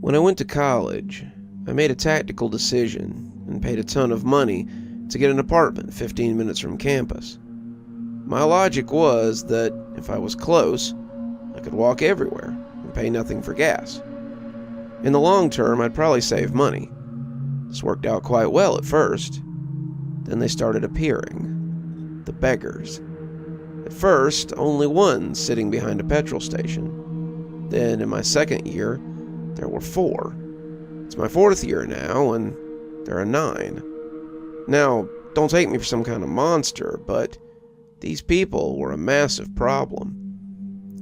When I went to college, I made a tactical decision and paid a ton of money to get an apartment 15 minutes from campus. My logic was that if I was close, I could walk everywhere and pay nothing for gas. In the long term, I'd probably save money. This worked out quite well at first. Then they started appearing. The beggars. At first, only one sitting behind a petrol station. Then, in my second year, there were 4. It's my 4th year now, and there are 9. Now, don't take me for some kind of monster, but these people were a massive problem.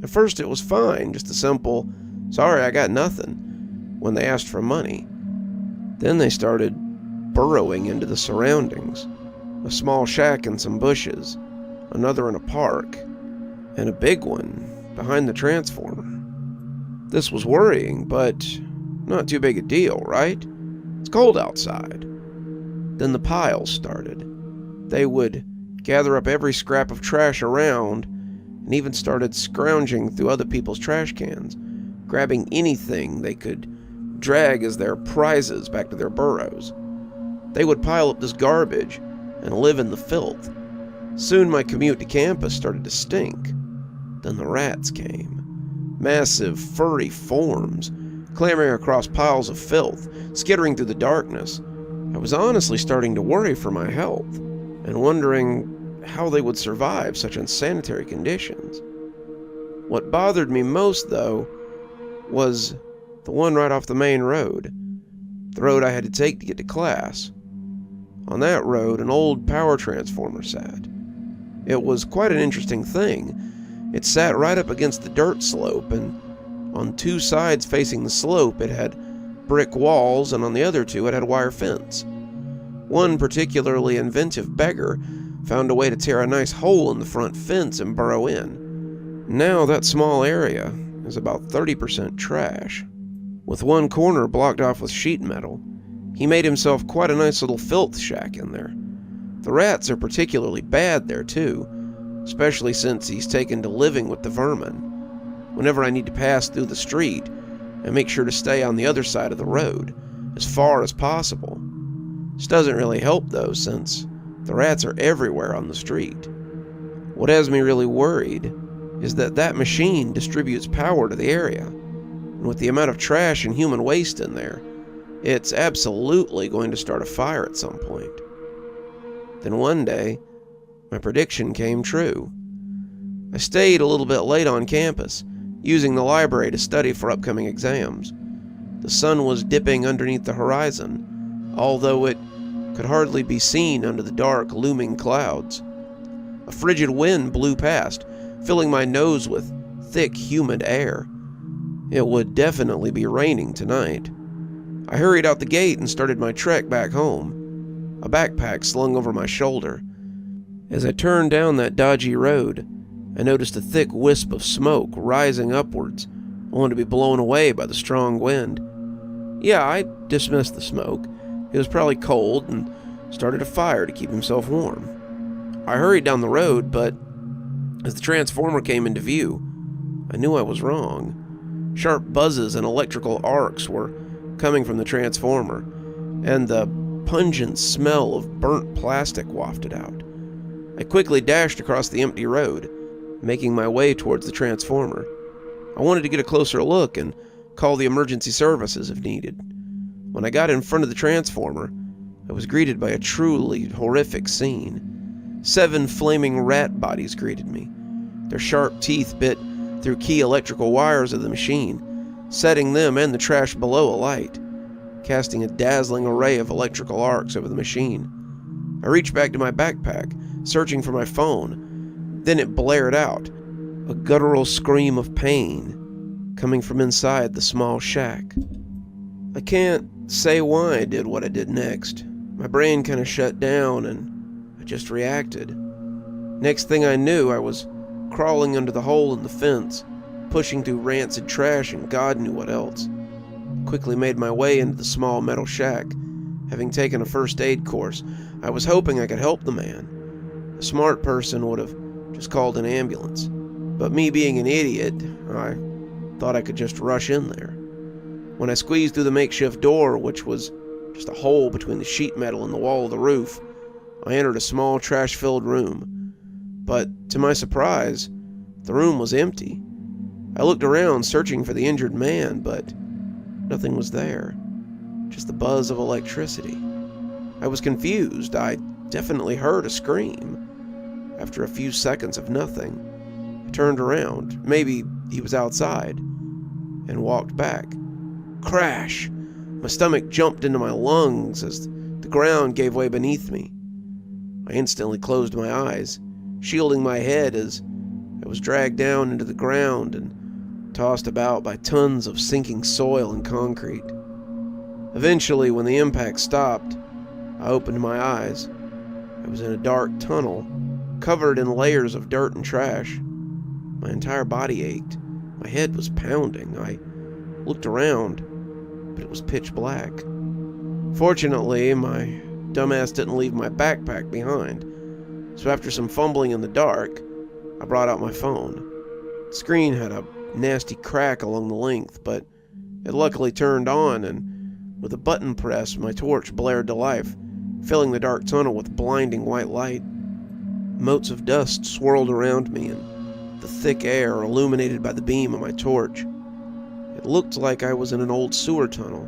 At first it was fine, just a simple, "Sorry, I got nothing," when they asked for money. Then they started burrowing into the surroundings. A small shack and some bushes, another in a park, and a big one behind the transformer. This was worrying, but not too big a deal, right? It's cold outside. Then the piles started. They would gather up every scrap of trash around, and even started scrounging through other people's trash cans, grabbing anything they could drag as their prizes back to their burrows. They would pile up this garbage and live in the filth. Soon my commute to campus started to stink. Then the rats came. Massive, furry forms, clambering across piles of filth, skittering through the darkness. I was honestly starting to worry for my health, and wondering how they would survive such unsanitary conditions. What bothered me most, though, was the one right off the main road, the road I had to take to get to class. On that road, an old power transformer sat. It was quite an interesting thing. It sat right up against the dirt slope, and on 2 sides facing the slope it had brick walls, and on the other 2 it had wire fence. One particularly inventive beggar found a way to tear a nice hole in the front fence and burrow in. Now that small area is about 30% trash. With one corner blocked off with sheet metal, he made himself quite a nice little filth shack in there. The rats are particularly bad there too, especially since he's taken to living with the vermin. Whenever I need to pass through the street, I make sure to stay on the other side of the road, as far as possible. This doesn't really help though, since the rats are everywhere on the street. What has me really worried is that machine distributes power to the area, and with the amount of trash and human waste in there, it's absolutely going to start a fire at some point. Then one day, my prediction came true. I stayed a little bit late on campus, using the library to study for upcoming exams. The sun was dipping underneath the horizon, although it could hardly be seen under the dark, looming clouds. A frigid wind blew past, filling my nose with thick, humid air. It would definitely be raining tonight. I hurried out the gate and started my trek back home, a backpack slung over my shoulder. As I turned down that dodgy road, I noticed a thick wisp of smoke rising upwards, only to be blown away by the strong wind. Yeah, I dismissed the smoke. It was probably cold, and started a fire to keep himself warm. I hurried down the road, but as the transformer came into view, I knew I was wrong. Sharp buzzes and electrical arcs were coming from the transformer, and the pungent smell of burnt plastic wafted out. I quickly dashed across the empty road, making my way towards the transformer. I wanted to get a closer look and call the emergency services if needed. When I got in front of the transformer, I was greeted by a truly horrific scene. 7 flaming rat bodies greeted me. Their sharp teeth bit through key electrical wires of the machine, setting them and the trash below alight, casting a dazzling array of electrical arcs over the machine. I reached back to my backpack, searching for my phone. Then it blared out, a guttural scream of pain coming from inside the small shack. I can't say why I did what I did next. My brain kind of shut down and I just reacted. Next thing I knew, I was crawling under the hole in the fence, pushing through rancid trash and God knew what else. Quickly made my way into the small metal shack. Having taken a first aid course, I was hoping I could help the man. A smart person would have just called an ambulance, but me being an idiot, I thought I could just rush in there. When I squeezed through the makeshift door, which was just a hole between the sheet metal and the wall of the roof, I entered a small trash-filled room. But, to my surprise, the room was empty. I looked around, searching for the injured man, but nothing was there. Just the buzz of electricity. I was confused. I definitely heard a scream. After a few seconds of nothing, I turned around. Maybe he was outside. And walked back. Crash! My stomach jumped into my lungs as the ground gave way beneath me. I instantly closed my eyes, shielding my head as I was dragged down into the ground and tossed about by tons of sinking soil and concrete. Eventually, when the impact stopped, I opened my eyes. I was in a dark tunnel, covered in layers of dirt and trash. My entire body ached. My head was pounding. I looked around, but it was pitch black. Fortunately, my dumbass didn't leave my backpack behind, so after some fumbling in the dark, I brought out my phone. The screen had a nasty crack along the length, but it luckily turned on, and with a button press, my torch blared to life, filling the dark tunnel with blinding white light. Motes of dust swirled around me, and the thick air illuminated by the beam of my torch. It looked like I was in an old sewer tunnel,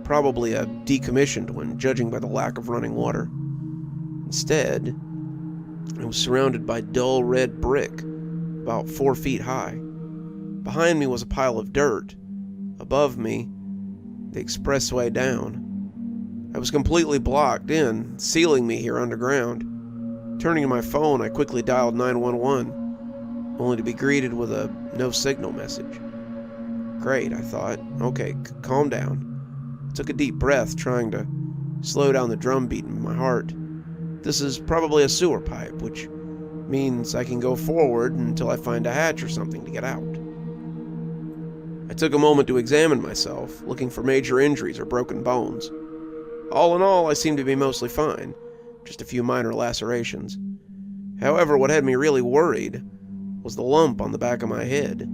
probably a decommissioned one, judging by the lack of running water. Instead, I was surrounded by dull red brick, about 4 feet high. Behind me was a pile of dirt. Above me, the expressway down. I was completely blocked in, sealing me here underground. Turning to my phone, I quickly dialed 911, only to be greeted with a no signal message. Great, I thought. Okay, calm down. I took a deep breath, trying to slow down the drum beat in my heart. This is probably a sewer pipe, which means I can go forward until I find a hatch or something to get out. I took a moment to examine myself, looking for major injuries or broken bones. All in all, I seemed to be mostly fine, just a few minor lacerations. However, what had me really worried was the lump on the back of my head,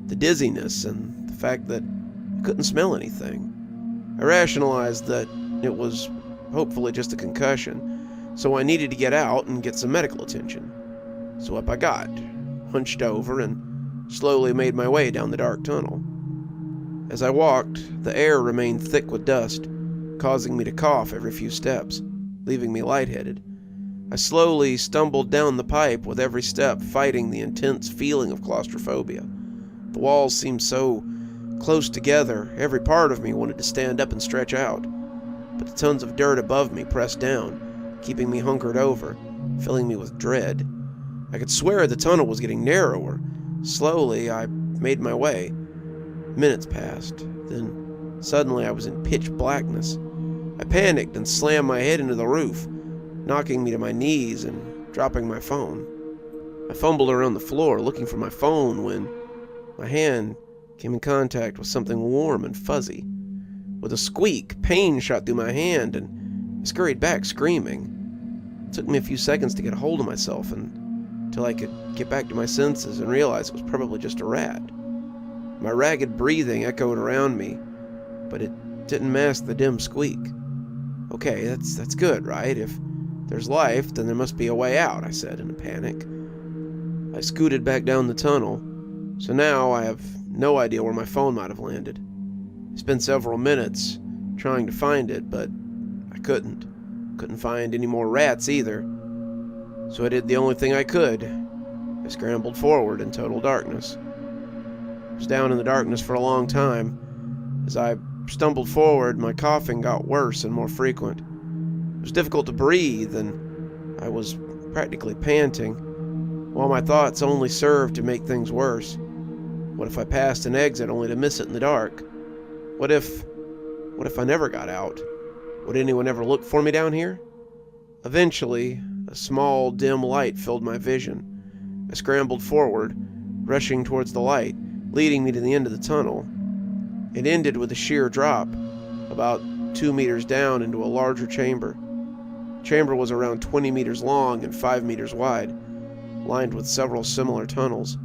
the dizziness, and the fact that I couldn't smell anything. I rationalized that it was hopefully just a concussion, so I needed to get out and get some medical attention. So up I got, hunched over, and slowly made my way down the dark tunnel. As I walked, the air remained thick with dust, causing me to cough every few steps, leaving me lightheaded. I slowly stumbled down the pipe, with every step fighting the intense feeling of claustrophobia. The walls seemed so close together, every part of me wanted to stand up and stretch out. But the tons of dirt above me pressed down, keeping me hunkered over, filling me with dread. I could swear the tunnel was getting narrower. Slowly, I made my way. Minutes passed. Then, suddenly, I was in pitch blackness. I panicked and slammed my head into the roof, knocking me to my knees and dropping my phone. I fumbled around the floor, looking for my phone, when my hand came in contact with something warm and fuzzy. With a squeak, pain shot through my hand, and I scurried back, screaming. It took me a few seconds to get a hold of myself until I could get back to my senses and realize it was probably just a rat. My ragged breathing echoed around me, but it didn't mask the dim squeak. Okay, that's good, right? If there's life, then there must be a way out, I said in a panic. I scooted back down the tunnel, so now I have no idea where my phone might have landed. I spent several minutes trying to find it, but I couldn't. Couldn't find any more rats either. So I did the only thing I could. I scrambled forward in total darkness. I was down in the darkness for a long time. As I stumbled forward, my coughing got worse and more frequent. It was difficult to breathe, and I was practically panting, while my thoughts only served to make things worse. What if I passed an exit only to miss it in the dark? What if I never got out? Would anyone ever look for me down here? Eventually, a small, dim light filled my vision. I scrambled forward, rushing towards the light, leading me to the end of the tunnel. It ended with a sheer drop, about 2 meters down into a larger chamber. The chamber was around 20 meters long and 5 meters wide, lined with several similar tunnels.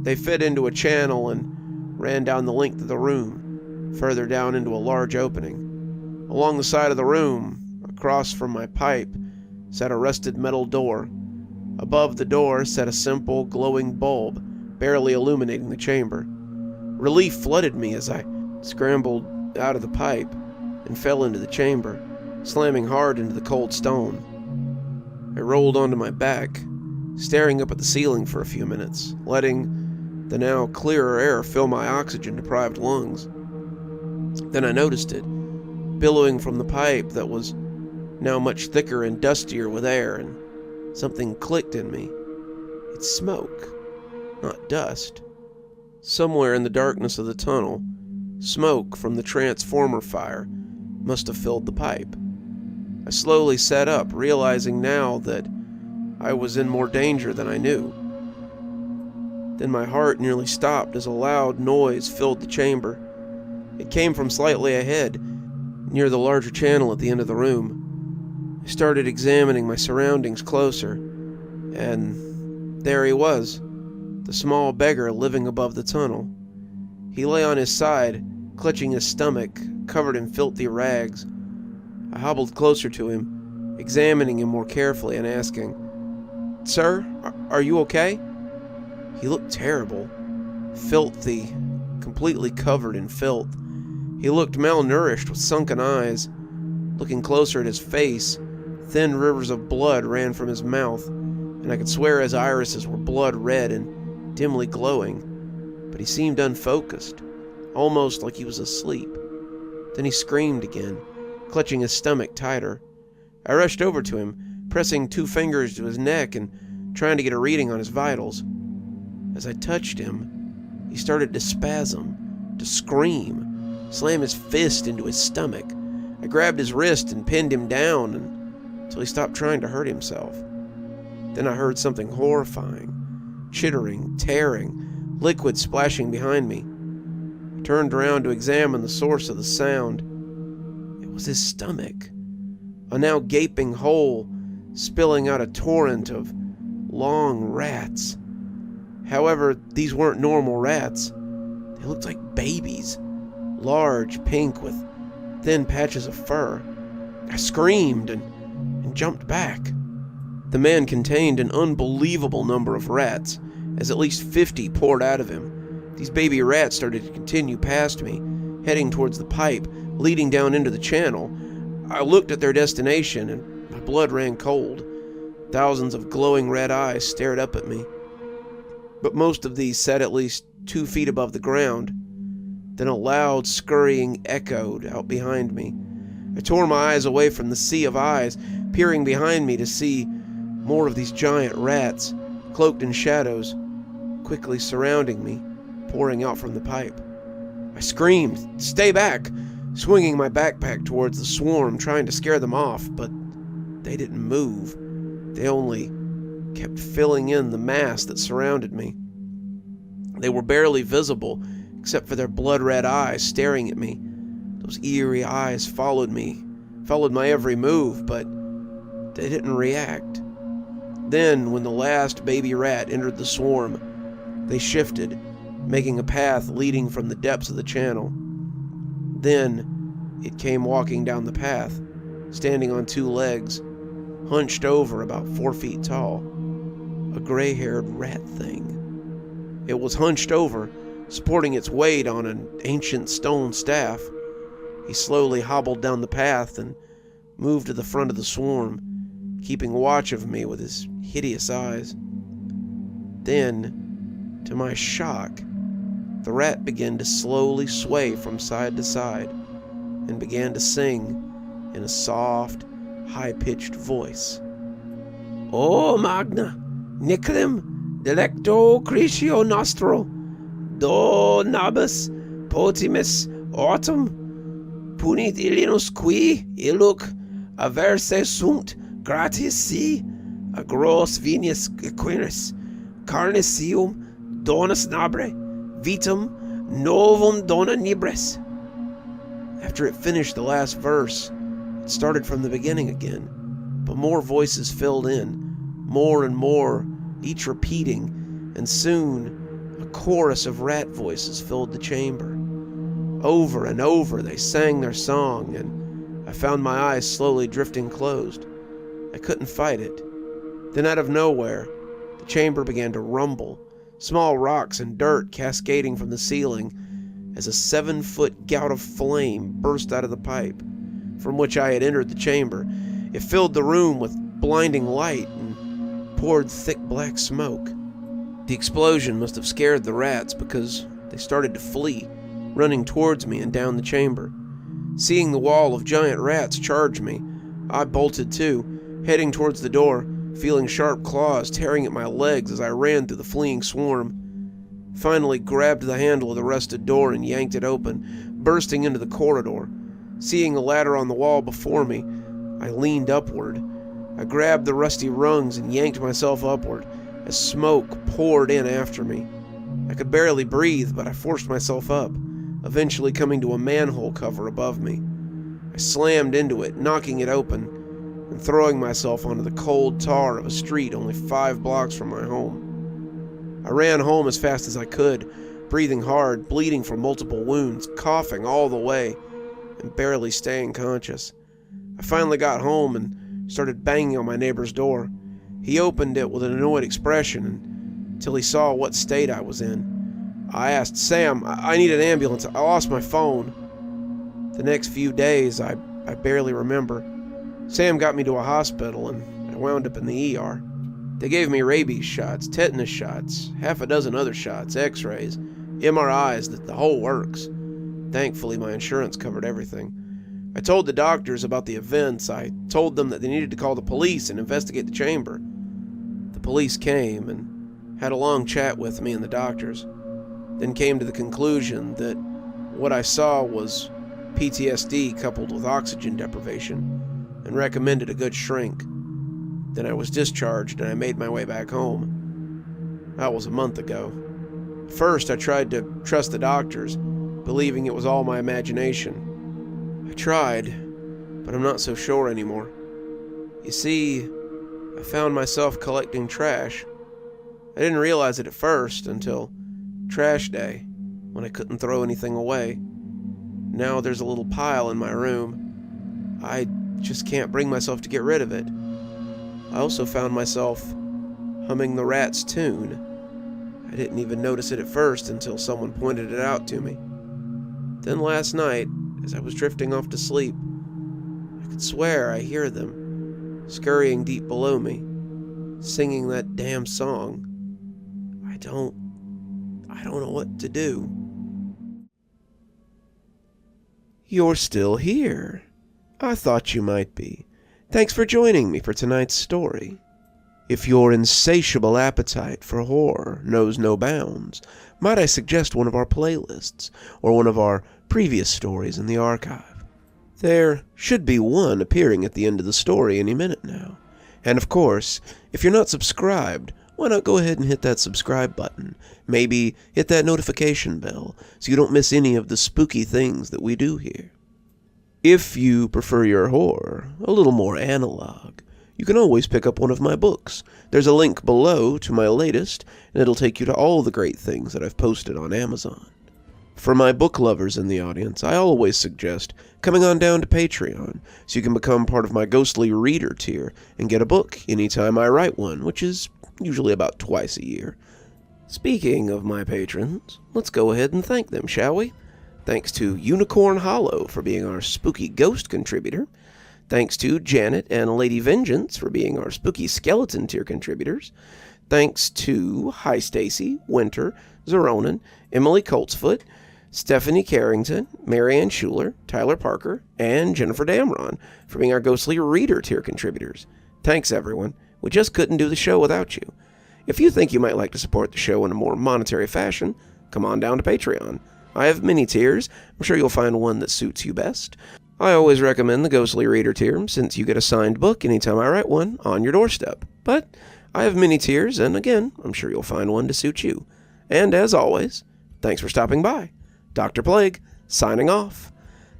They fit into a channel and ran down the length of the room. further down into a large opening. Along the side of the room, across from my pipe, sat a rusted metal door. Above the door sat a simple, glowing bulb, barely illuminating the chamber. Relief flooded me as I scrambled out of the pipe and fell into the chamber, slamming hard into the cold stone. I rolled onto my back, staring up at the ceiling for a few minutes, letting the now clearer air fill my oxygen-deprived lungs. Then I noticed it, billowing from the pipe that was now much thicker and dustier with air, and something clicked in me. It's smoke, not dust. Somewhere in the darkness of the tunnel, smoke from the transformer fire must have filled the pipe. I slowly sat up, realizing now that I was in more danger than I knew. Then my heart nearly stopped as a loud noise filled the chamber. It came from slightly ahead, near the larger channel at the end of the room. I started examining my surroundings closer, and there he was, the small beggar living above the tunnel. He lay on his side, clutching his stomach, covered in filthy rags. I hobbled closer to him, examining him more carefully and asking, "Sir, are you okay?" He looked terrible, filthy, completely covered in filth. He looked malnourished with sunken eyes. Looking closer at his face, thin rivers of blood ran from his mouth, and I could swear his irises were blood red and dimly glowing. But he seemed unfocused, almost like he was asleep. Then he screamed again, clutching his stomach tighter. I rushed over to him, pressing 2 fingers to his neck and trying to get a reading on his vitals. As I touched him, he started to spasm, to scream, slam his fist into his stomach. I grabbed his wrist and pinned him down until he stopped trying to hurt himself. Then I heard something horrifying, chittering, tearing, liquid splashing behind me. I turned around to examine the source of the sound. It was his stomach, a now gaping hole spilling out a torrent of long rats. However, these weren't normal rats. They looked like babies, large, pink, with thin patches of fur. I screamed and jumped back. The man contained an unbelievable number of rats, as at least 50 poured out of him. These baby rats started to continue past me, heading towards the pipe, leading down into the channel. I looked at their destination, and my blood ran cold. Thousands of glowing red eyes stared up at me. But most of these sat at least 2 feet above the ground. Then a loud scurrying echoed out behind me. I tore my eyes away from the sea of eyes, peering behind me to see more of these giant rats, cloaked in shadows, quickly surrounding me, pouring out from the pipe. I screamed, "Stay back!" swinging my backpack towards the swarm, trying to scare them off, but they didn't move. They only kept filling in the mass that surrounded me. They were barely visible, except for their blood-red eyes staring at me. Those eerie eyes followed my every move, but they didn't react. Then, when the last baby rat entered the swarm, they shifted, making a path leading from the depths of the channel. Then, it came walking down the path, standing on 2 legs, hunched over about 4 feet tall. A gray-haired rat thing. It was hunched over, supporting its weight on an ancient stone staff. He slowly hobbled down the path and moved to the front of the swarm, keeping watch of me with his hideous eyes. Then, to my shock, the rat began to slowly sway from side to side and began to sing in a soft, high-pitched voice. "O magna, niclem, delecto crescio nostro, do nabis potimus autumn, punit illinus qui illuc averse sunt gratis si, agros venius equinis, carnisium donus nabre, vitam novum dona nibres." After it finished the last verse, it started from the beginning again, but more voices filled in, more and more, each repeating, and soon a chorus of rat voices filled the chamber. Over and over they sang their song, and I found my eyes slowly drifting closed. I couldn't fight it. Then out of nowhere, the chamber began to rumble, small rocks and dirt cascading from the ceiling as a 7-foot gout of flame burst out of the pipe from which I had entered the chamber. It filled the room with blinding light and poured thick black smoke. The explosion must have scared the rats because they started to flee, running towards me and down the chamber. Seeing the wall of giant rats charge me, I bolted too, heading towards the door, feeling sharp claws tearing at my legs as I ran through the fleeing swarm. Finally grabbed the handle of the rusted door and yanked it open, bursting into the corridor. Seeing a ladder on the wall before me, I leaned upward. I grabbed the rusty rungs and yanked myself upward as smoke poured in after me. I could barely breathe, but I forced myself up, eventually coming to a manhole cover above me. I slammed into it, knocking it open, and throwing myself onto the cold tar of a street only 5 blocks from my home. I ran home as fast as I could, breathing hard, bleeding from multiple wounds, coughing all the way, and barely staying conscious. I finally got home and started banging on my neighbor's door. He opened it with an annoyed expression until he saw what state I was in. I asked, "Sam, I need an ambulance. I lost my phone." The next few days, I barely remember. Sam got me to a hospital and I wound up in the ER. They gave me rabies shots, tetanus shots, half a dozen other shots, x-rays, MRIs, the whole works. Thankfully, my insurance covered everything. I told the doctors about the events. I told them that they needed to call the police and investigate the chamber. The police came and had a long chat with me and the doctors, then came to the conclusion that what I saw was PTSD coupled with oxygen deprivation, and recommended a good shrink. Then I was discharged and I made my way back home. That was a month ago. First, I tried to trust the doctors, believing it was all my imagination. I tried, but I'm not so sure anymore. You see, I found myself collecting trash. I didn't realize it at first until trash day, when I couldn't throw anything away. Now there's a little pile in my room. I just can't bring myself to get rid of it. I also found myself humming the Rats tune. I didn't even notice it at first until someone pointed it out to me. Then last night, as I was drifting off to sleep, I could swear I hear them, scurrying deep below me, singing that damn song. I don't know what to do. You're still here. I thought you might be. Thanks for joining me for tonight's story. If your insatiable appetite for horror knows no bounds, might I suggest one of our playlists, or one of our previous stories in the archive? There should be one appearing at the end of the story any minute now. And of course, if you're not subscribed, why not go ahead and hit that subscribe button? Maybe hit that notification bell so you don't miss any of the spooky things that we do here. If you prefer your horror a little more analog, you can always pick up one of my books. There's a link below to my latest, and it'll take you to all the great things that I've posted on Amazon. For my book lovers in the audience, I always suggest coming on down to Patreon so you can become part of my ghostly reader tier and get a book anytime I write one, which is usually about twice a year. Speaking of my patrons, let's go ahead and thank them, shall we? Thanks to Unicorn Hollow for being our spooky ghost contributor. Thanks to Janet and Lady Vengeance for being our spooky skeleton tier contributors. Thanks to Hi Stacy, Winter, Xaronan, Emily Coltsfoot, Stephanie Carrington, Marianne Schuler, Tyler Parker, and Jennifer Damron for being our ghostly reader tier contributors. Thanks, everyone. We just couldn't do the show without you. If you think you might like to support the show in a more monetary fashion, come on down to Patreon. I have many tiers. I'm sure you'll find one that suits you best. I always recommend the Ghostly Reader tier, since you get a signed book anytime I write one on your doorstep. But I have many tiers, and again, I'm sure you'll find one to suit you. And as always, thanks for stopping by. Dr. Plague, signing off.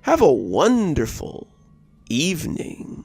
Have a wonderful evening.